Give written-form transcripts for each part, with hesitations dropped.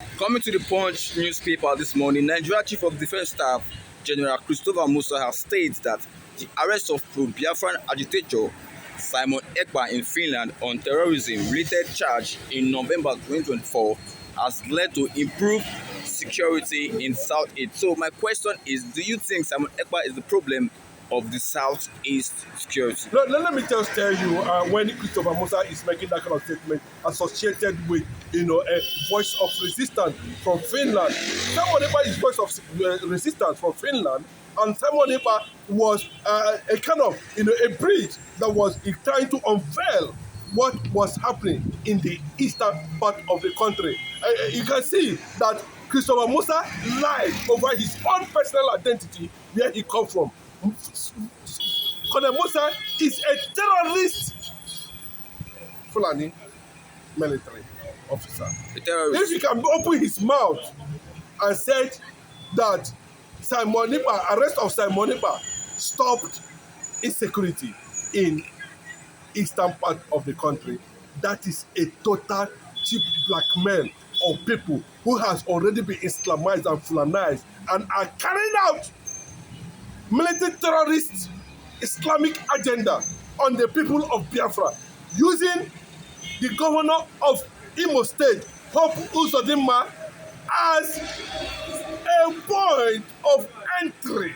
Coming to the Punch newspaper this morning, Nigeria Chief of Defence Staff General Christopher Musa has stated that the arrest of pro-Biafran agitator Simon Ekpa in Finland on terrorism-related charge in November 2024 has led to improved security in Southeast. So my question is, do you think Simon Ekpa is the problem of the Southeast security? Let me just tell you, when Christopher Musa is making that kind of statement associated with, a voice of resistance from Finland, Simon Ekpa is voice of resistance from Finland, and Simon Ekpa was a kind of, a bridge that was trying to unveil what was happening in the eastern part of the country. You can see that Christopher Musa lied over his own personal identity, where he come from. Colonel Musa is a terrorist Fulani military officer. A terrorist. If he can open his mouth and said that arrest of Simon Ekpa stopped insecurity in eastern part of the country, that is a total cheap blackmail of people who has already been Islamized and Fulanized and are carrying out military terrorist Islamic agenda on the people of Biafra, using the governor of Imo State, Hope Uzodinma, as a point of entry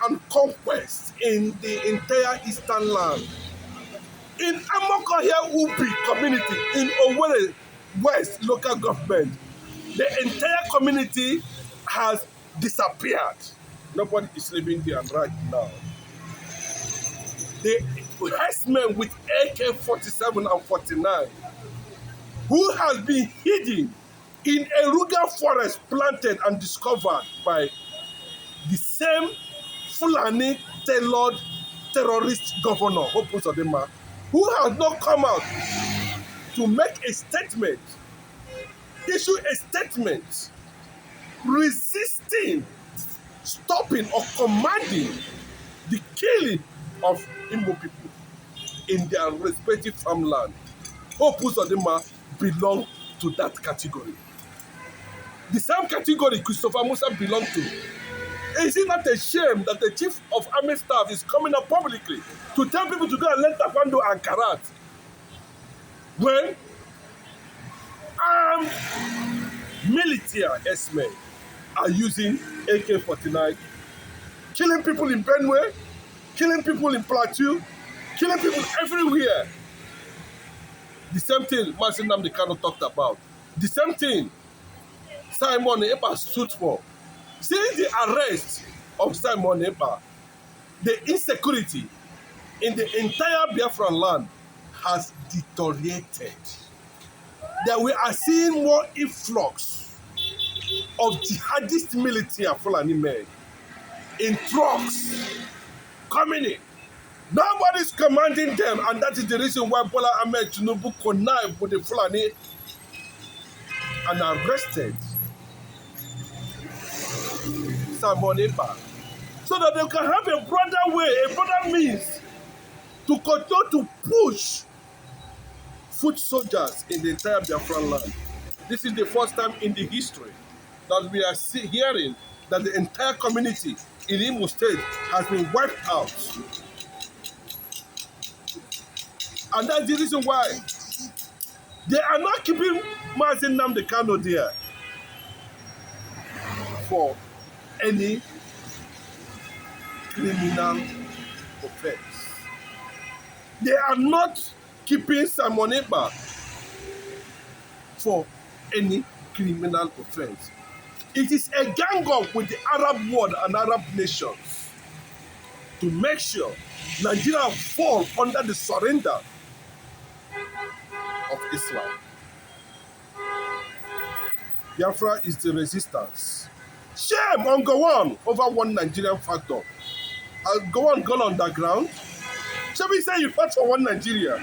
and conquest in the entire eastern land. In Amokohia Ubi community in Owerri West local government, the entire community has disappeared. Nobody is living there right now. The herdsmen with AK-47 and 49, who has been hidden in a rugged forest planted and discovered by the same Fulani tailored terrorist governor, Hope Uzodinma, who has not come out to make a statement, issue a statement resisting, stopping or commanding the killing of Igbo people in their respective farmland. Hope Uzodinma belong to that category. The same category Christopher Musa belonged to. Is it not a shame that the chief of army staff is coming up publicly to tell people to go and learn taekwondo and karate when armed military herdsmen are using AK-49, killing people in Benue, killing people in Plateau, killing people everywhere? The same thing Mazi Nnamdi Kanu talked about. The same thing Simon Ekpa stood for. Since the arrest of Simon Ekpa, the insecurity in the entire Biafran land has deteriorated. That we are seeing more influx of jihadist military and Fulani men in trucks coming in. Nobody's commanding them, and that is the reason why Bola Ahmed Tinubu connived with the Fulani and arrested Simon Ekpa, so that they can have a broader way, a broader means to continue to push foot soldiers in the entire Biafran land. This is the first time in the history that we are hearing that the entire community in Imo State has been wiped out. And that's the reason why they are not keeping Mazi Nnamdi Kanu there for any criminal offense. They are not keeping Simon Ekpa for any criminal offense. It is a gang up with the Arab world and Arab nations to make sure Nigeria fall under the surrender of Islam. Biafra is the resistance. Shame on Gowon over one Nigerian factor. Has Gowon gone underground? Shall we say you fought for one Nigeria?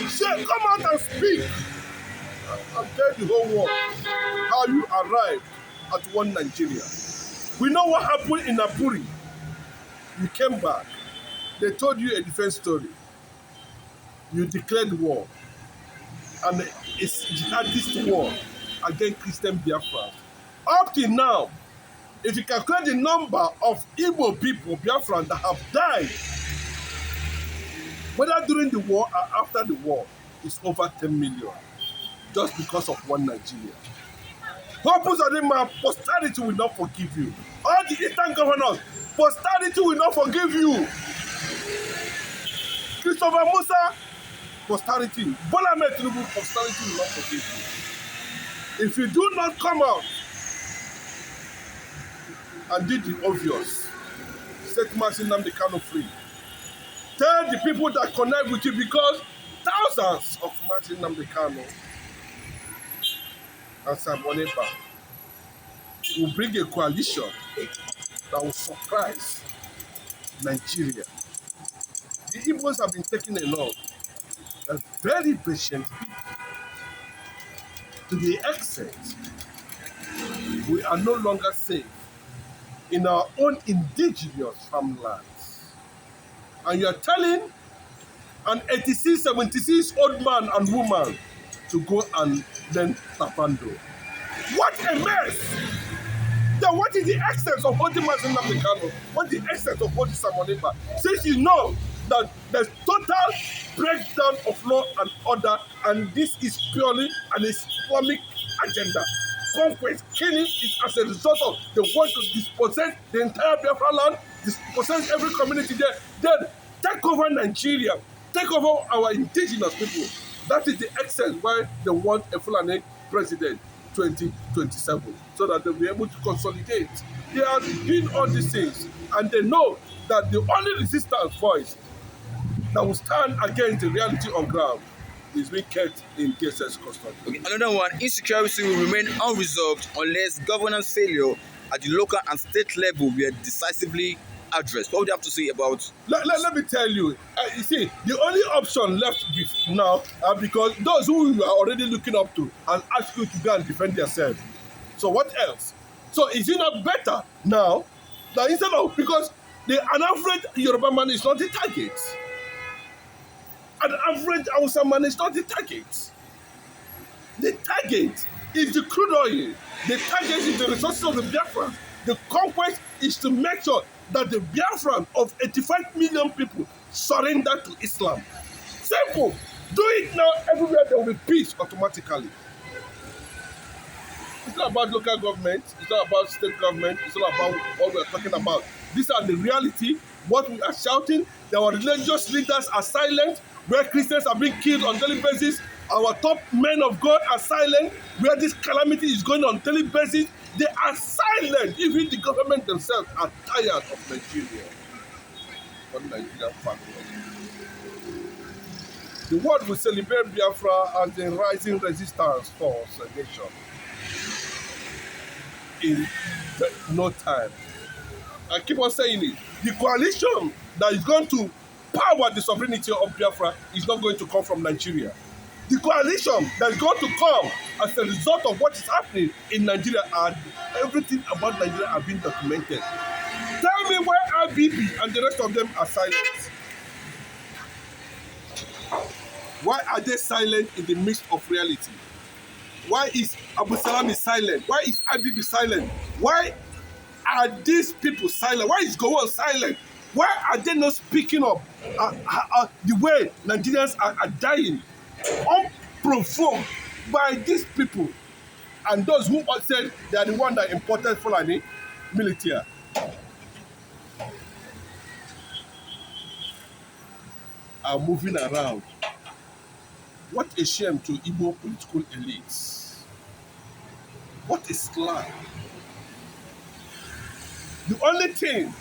Shame, come out and speak and tell the whole world how you arrived at one Nigeria. We know what happened in Apuri. You came back. They told you a different story. You declared war. And it's jihadist war. against Christian Biafrans. Up till now, if you calculate the number of Igbo people, Biafrans, that have died, whether during the war or after the war, it's over 10 million, just because of one Nigeria. Purpose of the man, posterity will not forgive you. All the Eastern governors, posterity will not forgive you. Christopher Musa, posterity. Bola Ahmed Tinubu, posterity will not forgive you. If you do not come out and do the obvious, set Mazi Nnamdi Kanu free. Tell the people that connect with you, because thousands of Mazi Nnamdi Kanu and Simon Ekpa will bring a coalition that will surprise Nigeria. The Igbos have been taking a long, a very patient people, to the extent we are no longer safe in our own indigenous farmlands. And you are telling an 86, 76 old man and woman to go and learn taekwondo. What a mess! Then what is the extent of holding Mazi Nnamdi Kanu? What is the extent of holding Simon Ekpa? Since you know that there's total breakdown of law and order, and this is purely an Islamic agenda. Conquest, killing is as a result of they want to dispossess the entire Biafra land, dispossess every community there, then take over Nigeria, take over our indigenous people. That is the extent why they want a Fulani president 2027, so that they'll be able to consolidate. They are doing all these things, and they know that the only resistance voice that will stand against the reality on ground is being kept in DSS custody. Okay, another one, insecurity will remain unresolved unless governance failure at the local and state level were decisively addressed. What would you have to say about? Let me tell you, you see, the only option left now are because those who you are already looking up to and ask you to go and defend yourself. So what else? So is it not better now that instead of, because an average Yoruba man is not the target. An average Hausa man is not the target. The target is the crude oil. The target is the resources of the Biafrans. The conquest is to make sure that the Biafran of 85 million people surrender to Islam. Simple. Do it now, everywhere there will be peace automatically. It's not about local government, it's not about state government, it's not about what we're talking about. These are the reality, what we are shouting. Our religious leaders are silent, where Christians are being killed on daily basis. Our top men of God are silent, where this calamity is going on daily basis. They are silent. Even the government themselves are tired of Nigeria. What Nigeria family. The world will celebrate Biafra as the rising resistance force a nation in no time. I keep on saying it. The coalition that is going to power the sovereignty of Biafra is not going to come from Nigeria. The coalition that is going to come as a result of what is happening in Nigeria, and everything about Nigeria are being documented. Tell me why IBB and the rest of them are silent. Why are they silent in the midst of reality? Why is Abu Salam is silent? Why is IBB silent? Why are these people silent? Why is Gowon silent? Why are they not speaking up the way Nigerians are dying, unprovoked by these people and those who said they are the one that imported Fulani military? Are moving around. What a shame to Igbo political elites. What a slime. The only thing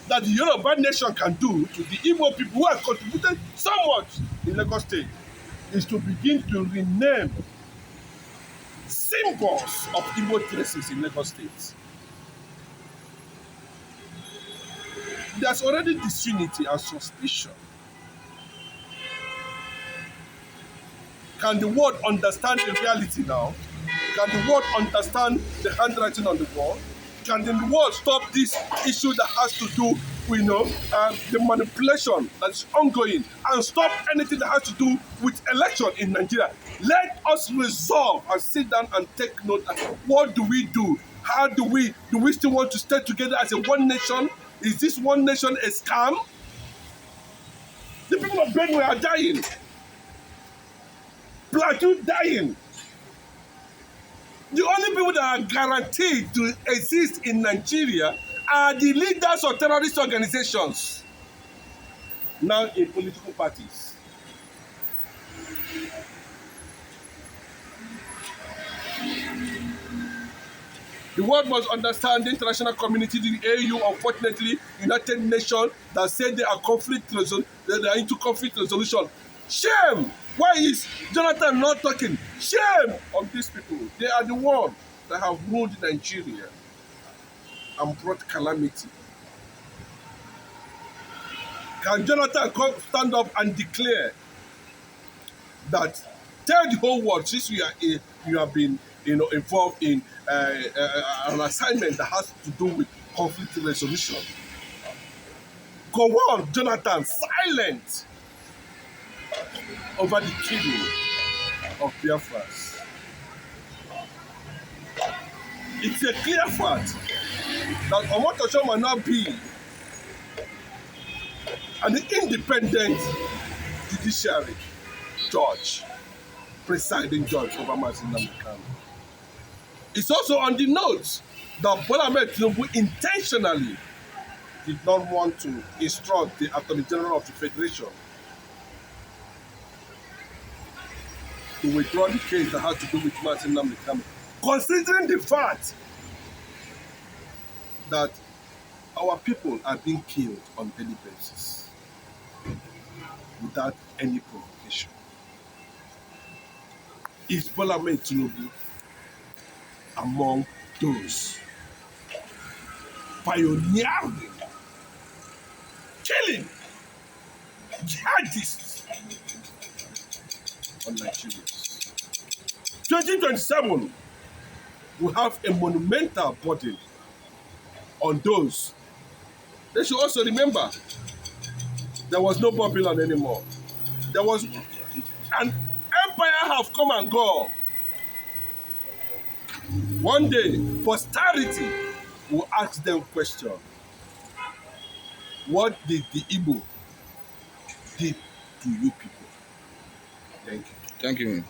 that the Yoruba nation can do to the Igbo people who have contributed so much in Lagos State is to begin to rename symbols of Igbo places in Lagos State. There's already disunity and suspicion. Can the world understand the reality now? Can the world understand the handwriting on the wall? Can the world stop this issue that has to do the manipulation that is ongoing and stop anything that has to do with election in Nigeria. Let us resolve and sit down and take note of what do we do? How do we still want to stay together as a one nation? Is this one nation a scam? The people of Benue are dying. Plateau dying. The only people that are guaranteed to exist in Nigeria are the leaders of terrorist organizations, now in political parties. The world must understand the international community, the AU, unfortunately, United Nations, that said they are they are into conflict resolution. Shame! Why is Jonathan not talking? Shame on these people. They are the ones that have ruled Nigeria and brought calamity. Can Jonathan stand up and declare that, tell the whole world, since you have been involved in an assignment that has to do with conflict resolution? Go on, Jonathan, silent over the killing of Biafras. It's a clear fact that Omotosho might not be an independent judiciary judge, presiding judge over Mazin Namdekan. It's also on the note that Bola Ahmed Tinubu intentionally did not want to instruct the Attorney General of the Federation to withdraw the case that had to do with Mazin Namdekan, considering the fact that our people are being killed on a daily basis without any provocation. Is Bola Ahmed Tinubu among those pioneering, killing jihadists on Nigerians? 2027 will have a monumental burden on those. They should also remember there was no Babylon anymore. There was an empire have come and gone. One day, posterity will ask them question. What did the Igbo did to you people? Thank you. Thank you.